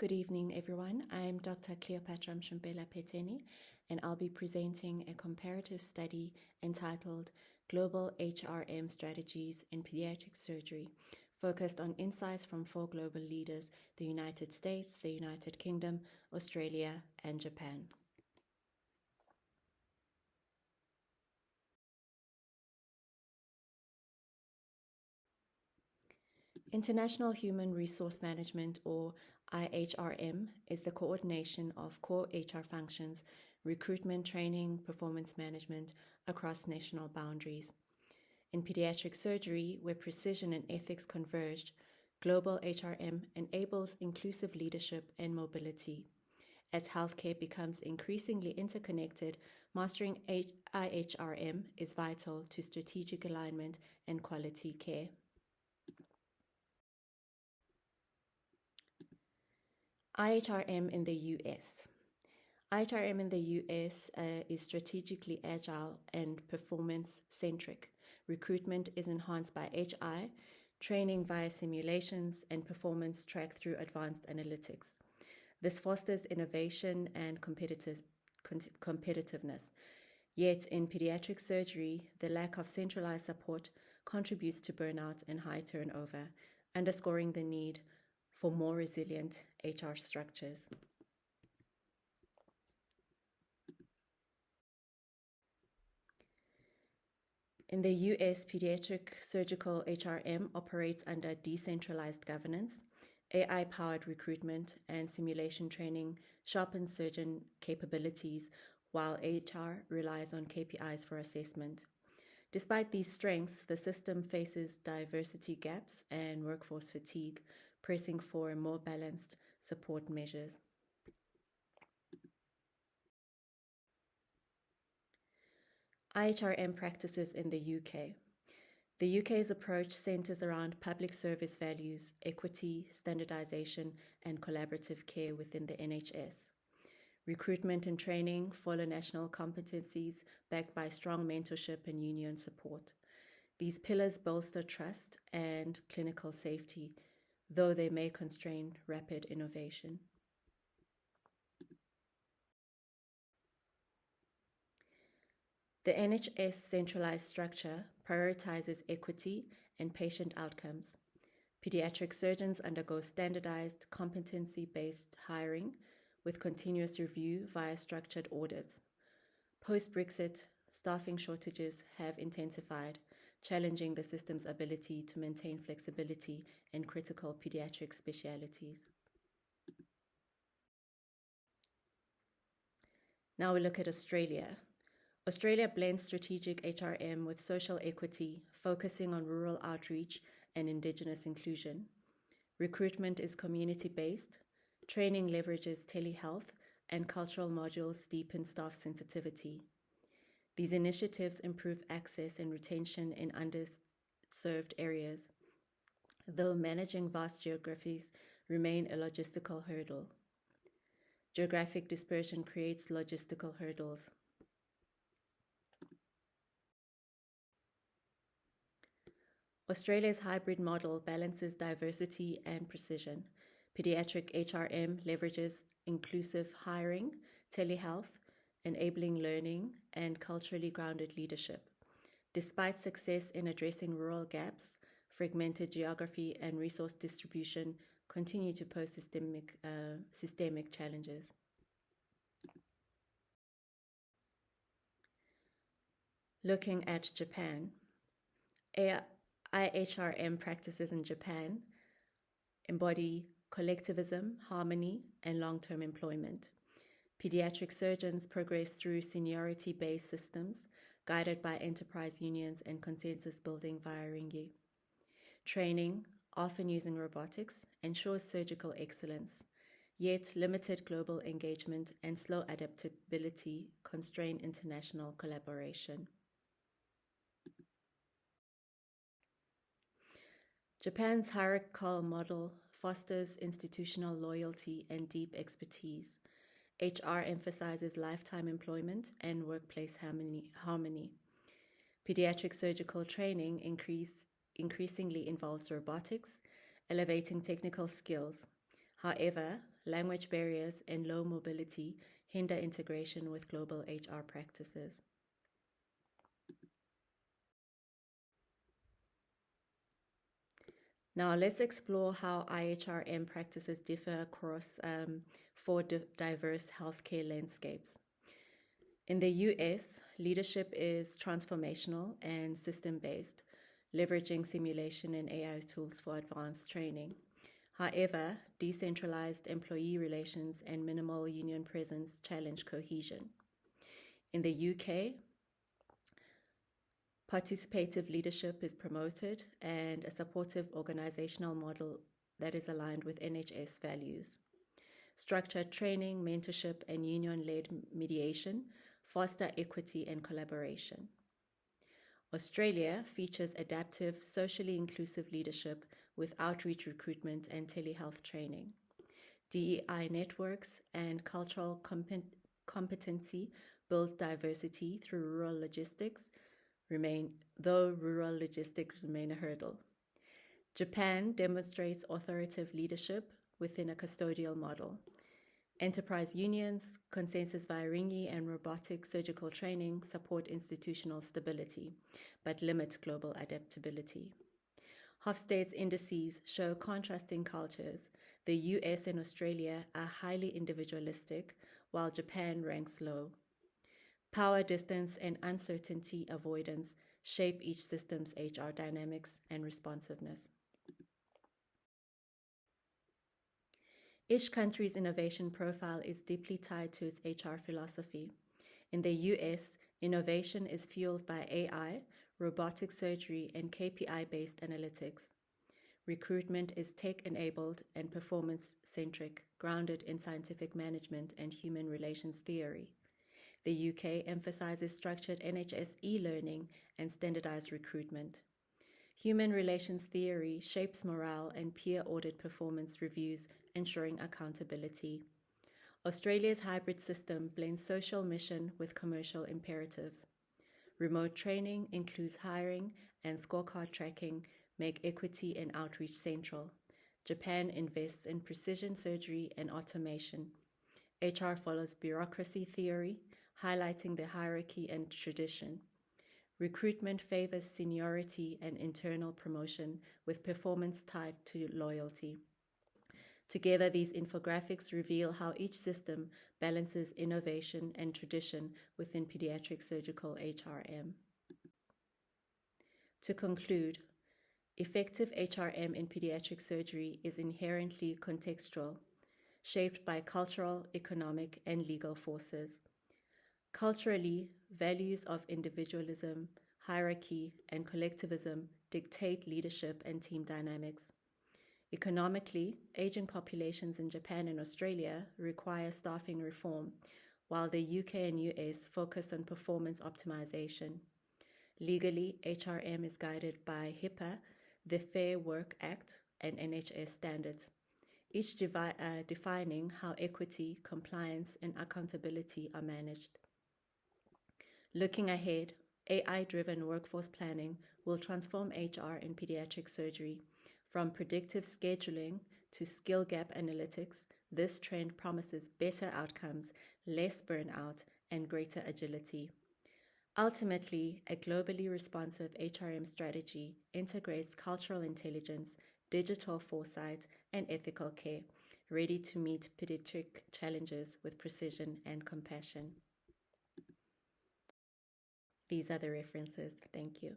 Good evening, everyone. I'm Dr. Cleopatra Mshumbela Peteni, and I'll be presenting a comparative study entitled Global HRM Strategies in Pediatric Surgery, focused on insights from 4 global leaders: the United States, the United Kingdom, Australia, and Japan. International Human Resource Management, or IHRM, is the coordination of core HR functions, recruitment, training, performance management across national boundaries. In pediatric surgery, where precision and ethics converged, global HRM enables inclusive leadership and mobility. As healthcare becomes increasingly interconnected, mastering IHRM is vital to strategic alignment and quality care. IHRM in the US. IHRM in the US is strategically agile and performance-centric. Recruitment is enhanced by HI, training via simulations, and performance tracked through advanced analytics. This fosters innovation and competitiveness. Yet in pediatric surgery, the lack of centralized support contributes to burnout and high turnover, underscoring the need for more resilient HR structures. In the US, pediatric surgical HRM operates under decentralized governance. AI-powered recruitment and simulation training sharpens surgeon capabilities, while HR relies on KPIs for assessment. Despite these strengths, the system faces diversity gaps and workforce fatigue, pressing for more balanced support measures. IHRM practices in the UK. The UK's approach centers around public service values, equity, standardization, and collaborative care within the NHS. Recruitment and training follow national competencies backed by strong mentorship and union support. These pillars bolster trust and clinical safety, though they may constrain rapid innovation. The NHS centralized structure prioritizes equity and patient outcomes. Pediatric surgeons undergo standardized, competency-based hiring with continuous review via structured audits. Post-Brexit, staffing shortages have intensified, challenging the system's ability to maintain flexibility in critical pediatric specialties. Now we look at Australia. Australia blends strategic HRM with social equity, focusing on rural outreach and Indigenous inclusion. Recruitment is community-based, training leverages telehealth, and cultural modules deepen staff sensitivity. These initiatives improve access and retention in underserved areas, though managing vast geographies remain a logistical hurdle. Geographic dispersion creates logistical hurdles. Australia's hybrid model balances diversity and precision. Pediatric HRM leverages inclusive hiring, telehealth, enabling learning, and culturally grounded leadership. Despite success in addressing rural gaps, fragmented geography and resource distribution continue to pose systemic challenges. Looking at Japan, IHRM practices in Japan embody collectivism, harmony, and long-term employment. Pediatric surgeons progress through seniority-based systems guided by enterprise unions and consensus building via Ringi. Training, often using robotics, ensures surgical excellence, yet limited global engagement and slow adaptability constrain international collaboration. Japan's hierarchical model fosters institutional loyalty and deep expertise. HR emphasizes lifetime employment and workplace harmony. Pediatric surgical training increasingly involves robotics, elevating technical skills. However, language barriers and low mobility hinder integration with global HR practices. Now, let's explore how IHRM practices differ across four diverse healthcare landscapes. In the US, leadership is transformational and system based, leveraging simulation and AI tools for advanced training. However, decentralized employee relations and minimal union presence challenge cohesion. In the UK, participative leadership is promoted and a supportive organizational model that is aligned with NHS values. Structured training, mentorship, and union led mediation foster equity and collaboration. Australia features adaptive, socially inclusive leadership with outreach recruitment and telehealth training. DEI networks and cultural competency build diversity through rural logistics, though rural logistics remain a hurdle. Japan demonstrates authoritative leadership within a custodial model. Enterprise unions, consensus via Ringi, and robotic surgical training support institutional stability, but limit global adaptability. Hofstede's indices show contrasting cultures. The US and Australia are highly individualistic, while Japan ranks low. Power distance and uncertainty avoidance shape each system's HR dynamics and responsiveness. Each country's innovation profile is deeply tied to its HR philosophy. In the US, innovation is fueled by AI, robotic surgery, and KPI-based analytics. Recruitment is tech-enabled and performance-centric, grounded in scientific management and human relations theory. The UK emphasizes structured NHS e-learning and standardized recruitment. Human relations theory shapes morale and peer audit performance reviews, ensuring accountability. Australia's hybrid system blends social mission with commercial imperatives. Remote training includes hiring and scorecard tracking, make equity and outreach central. Japan invests in precision surgery and automation. HR follows bureaucracy theory, highlighting the hierarchy and tradition. Recruitment favors seniority and internal promotion with performance tied to loyalty. Together, these infographics reveal how each system balances innovation and tradition within pediatric surgical HRM. To conclude, effective HRM in pediatric surgery is inherently contextual, shaped by cultural, economic, and legal forces. Culturally, values of individualism, hierarchy, and collectivism dictate leadership and team dynamics. Economically, aging populations in Japan and Australia require staffing reform, while the UK and US focus on performance optimization. Legally, HRM is guided by HIPAA, the Fair Work Act, and NHS standards, each defining how equity, compliance, and accountability are managed. Looking ahead, AI-driven workforce planning will transform HR in pediatric surgery. From predictive scheduling to skill gap analytics, this trend promises better outcomes, less burnout, and greater agility. Ultimately, a globally responsive HRM strategy integrates cultural intelligence, digital foresight, and ethical care, ready to meet pediatric challenges with precision and compassion. These are the references. Thank you.